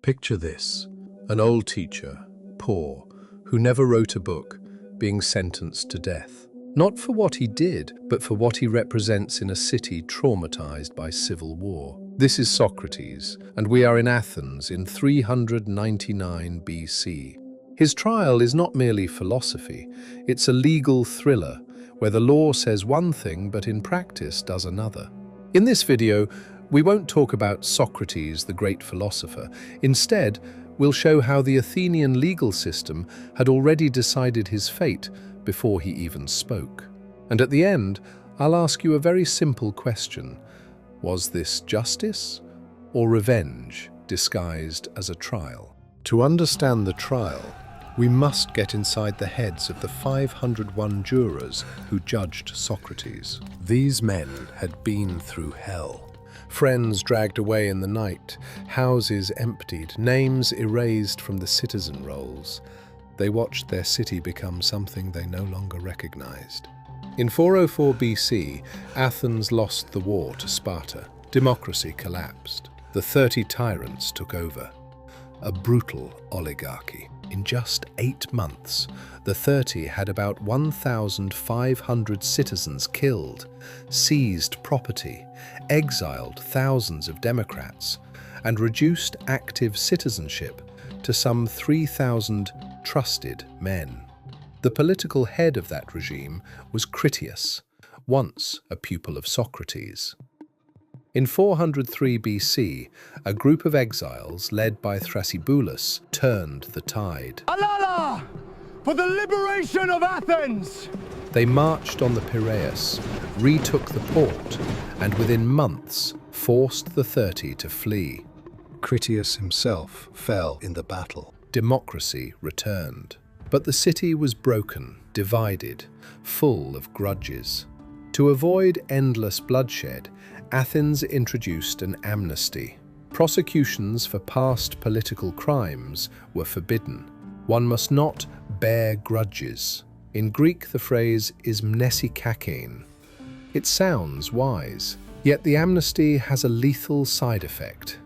Picture this, an old teacher, poor, who never wrote a book, being sentenced to death. Not for what he did, but for what he represents in a city traumatized by civil war. This is Socrates, and we are in Athens in 399 BC. His trial is not merely philosophy, it's a legal thriller where the law says one thing but in practice does another. In this video, we won't talk about Socrates, the great philosopher. Instead, we'll show how the Athenian legal system had already decided his fate before he even spoke. And at the end, I'll ask you a very simple question. Was this justice or revenge disguised as a trial? To understand the trial, we must get inside the heads of the 501 jurors who judged Socrates. These men had been through hell. Friends dragged away in the night, houses emptied, names erased from the citizen rolls. They watched their city become something they no longer recognized. In 404 BC, Athens lost the war to Sparta. Democracy collapsed. The 30 Tyrants took over. A brutal oligarchy. In just 8 months, the 30 had about 1,500 citizens killed, seized property, exiled thousands of Democrats, and reduced active citizenship to some 3,000 trusted men. The political head of that regime was Critias, once a pupil of Socrates. In 403 BC, a group of exiles led by Thrasybulus turned the tide. Alala! For the liberation of Athens! They marched on the Piraeus, retook the port, and within months forced the 30 to flee. Critias himself fell in the battle. Democracy returned. But the city was broken, divided, full of grudges. To avoid endless bloodshed, Athens introduced an amnesty. Prosecutions for past political crimes were forbidden. One must not bear grudges. In Greek, the phrase is mnesikakein. It sounds wise, yet the amnesty has a lethal side effect.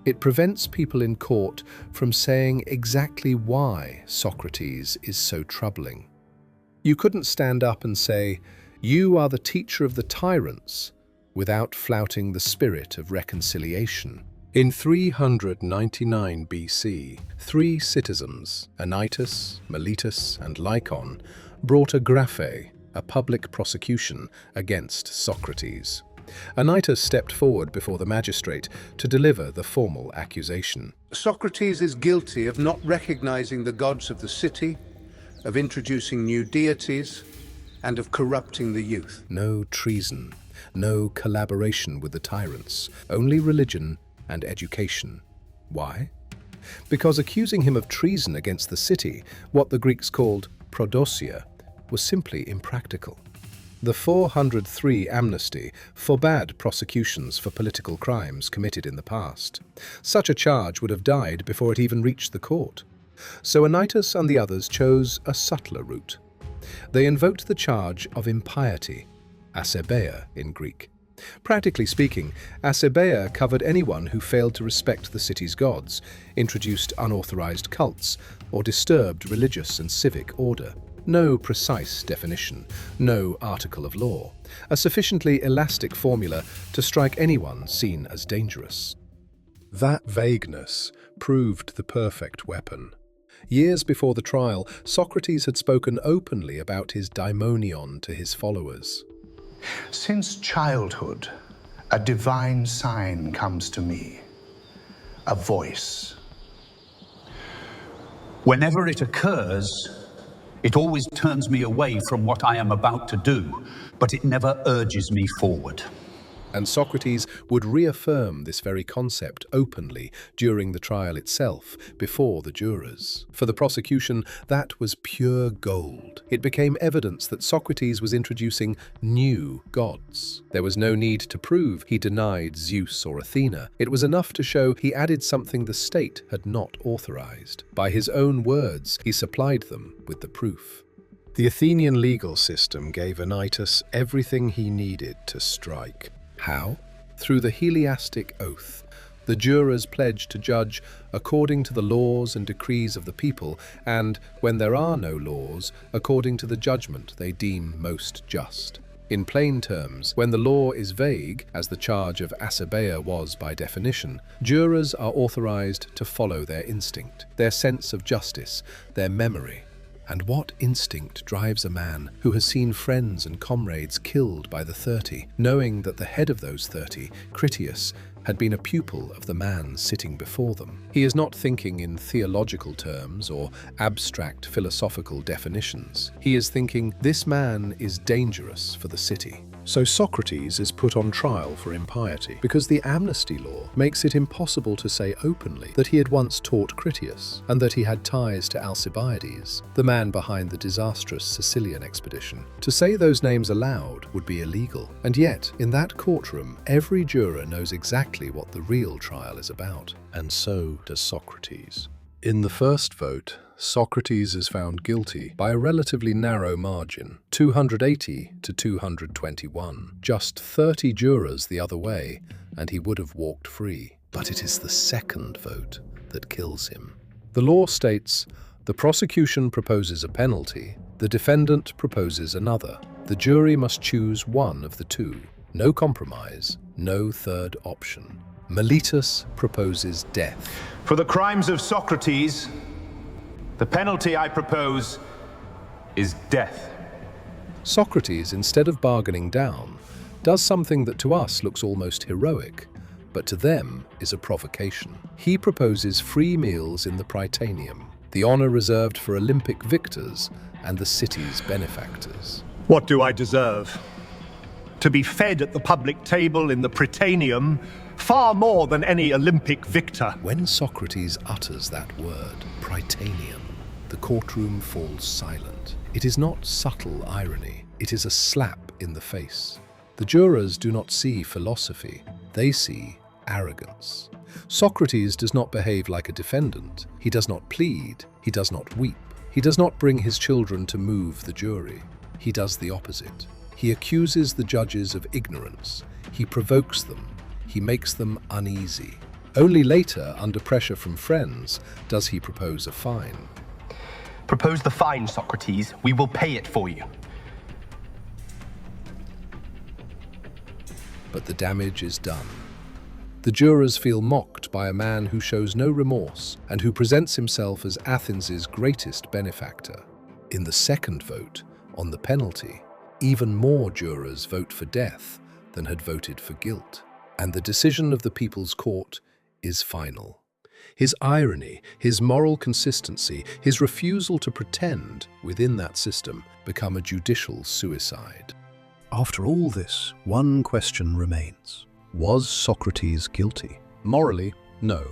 It prevents people in court from saying exactly why Socrates is so troubling. You couldn't stand up and say, "You are the teacher of the tyrants," without flouting the spirit of reconciliation. In 399 BC, 3 citizens, Anytus, Miletus, and Lycon, brought a graphe, a public prosecution, against Socrates. Anytus stepped forward before the magistrate to deliver the formal accusation. Socrates is guilty of not recognizing the gods of the city, of introducing new deities, and of corrupting the youth. No treason, no collaboration with the tyrants, only religion and education. Why? Because accusing him of treason against the city, what the Greeks called prodosia, was simply impractical. The 403 amnesty forbade prosecutions for political crimes committed in the past. Such a charge would have died before it even reached the court. So Anytus and the others chose a subtler route. They invoked the charge of impiety, asebeia in Greek. Practically speaking, asebeia covered anyone who failed to respect the city's gods, introduced unauthorized cults, or disturbed religious and civic order. No precise definition, no article of law, a sufficiently elastic formula to strike anyone seen as dangerous. That vagueness proved the perfect weapon. Years before the trial, Socrates had spoken openly about his daimonion to his followers. Since childhood, a divine sign comes to me, a voice. Whenever it occurs, it always turns me away from what I am about to do, but it never urges me forward. And Socrates would reaffirm this very concept openly during the trial itself, before the jurors. For the prosecution, that was pure gold. It became evidence that Socrates was introducing new gods. There was no need to prove he denied Zeus or Athena. It was enough to show he added something the state had not authorized. By his own words, he supplied them with the proof. The Athenian legal system gave Anytus everything he needed to strike. How? Through the Heliastic oath, The jurors pledge to judge according to the laws and decrees of the people, and, when there are no laws, according to the judgment they deem most just. In plain terms, when the law is vague, as the charge of Asabeia was by definition, jurors are authorized to follow their instinct, their sense of justice, their memory. And what instinct drives a man who has seen friends and comrades killed by the 30, knowing that the head of those 30, Critias, had been a pupil of the man sitting before them? He is not thinking in theological terms or abstract philosophical definitions. He is thinking, this man is dangerous for the city. So Socrates is put on trial for impiety because the amnesty law makes it impossible to say openly that he had once taught Critias and that he had ties to Alcibiades, the man behind the disastrous Sicilian expedition. To say those names aloud would be illegal. And yet, in that courtroom, every juror knows exactly what the real trial is about. And so does Socrates. In the first vote, Socrates is found guilty by a relatively narrow margin, 280 to 221. Just 30 jurors the other way, and he would have walked free. But it is the second vote that kills him. The law states, the prosecution proposes a penalty, the defendant proposes another. The jury must choose one of the two. No compromise, no third option. Meletus proposes death. For the crimes of Socrates, the penalty I propose is death. Socrates, instead of bargaining down, does something that to us looks almost heroic, but to them is a provocation. He proposes free meals in the Prytaneum, the honor reserved for Olympic victors and the city's benefactors. What do I deserve? To be fed at the public table in the Prytaneum far more than any Olympic victor. When Socrates utters that word, Prytaneum, the courtroom falls silent. It is not subtle irony, it is a slap in the face. The jurors do not see philosophy, they see arrogance. Socrates does not behave like a defendant. He does not plead, he does not weep. He does not bring his children to move the jury. He does the opposite. He accuses the judges of ignorance. He provokes them. He makes them uneasy. Only later, under pressure from friends, does he propose a fine. Propose the fine, Socrates. We will pay it for you. But the damage is done. The jurors feel mocked by a man who shows no remorse and who presents himself as Athens' greatest benefactor. In the second vote, on the penalty, even more jurors vote for death than had voted for guilt. And the decision of the People's Court is final. His irony, his moral consistency, his refusal to pretend within that system become a judicial suicide. After all this, one question remains. Was Socrates guilty? Morally, no.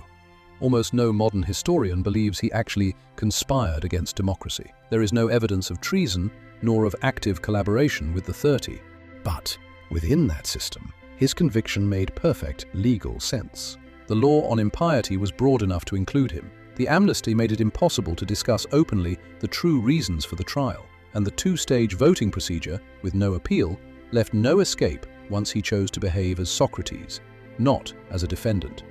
Almost no modern historian believes he actually conspired against democracy. There is no evidence of treason, nor of active collaboration with the 30. But within that system, his conviction made perfect legal sense. The law on impiety was broad enough to include him. The amnesty made it impossible to discuss openly the true reasons for the trial, and the two-stage voting procedure, with no appeal, left no escape once he chose to behave as Socrates, not as a defendant.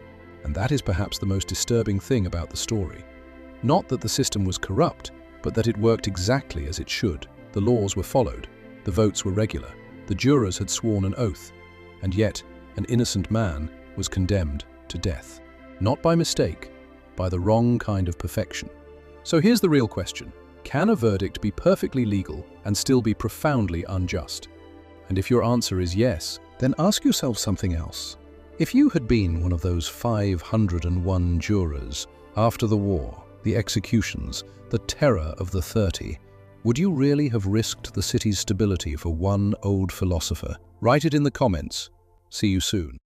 And that is perhaps the most disturbing thing about the story. Not that the system was corrupt, but that it worked exactly as it should. The laws were followed, the votes were regular, the jurors had sworn an oath, and yet an innocent man was condemned to death. Not by mistake, by the wrong kind of perfection. So here's the real question. Can a verdict be perfectly legal and still be profoundly unjust? And if your answer is yes, then ask yourself something else. If you had been one of those 501 jurors after the war, the executions, the terror of the 30, would you really have risked the city's stability for one old philosopher? Write it in the comments. See you soon.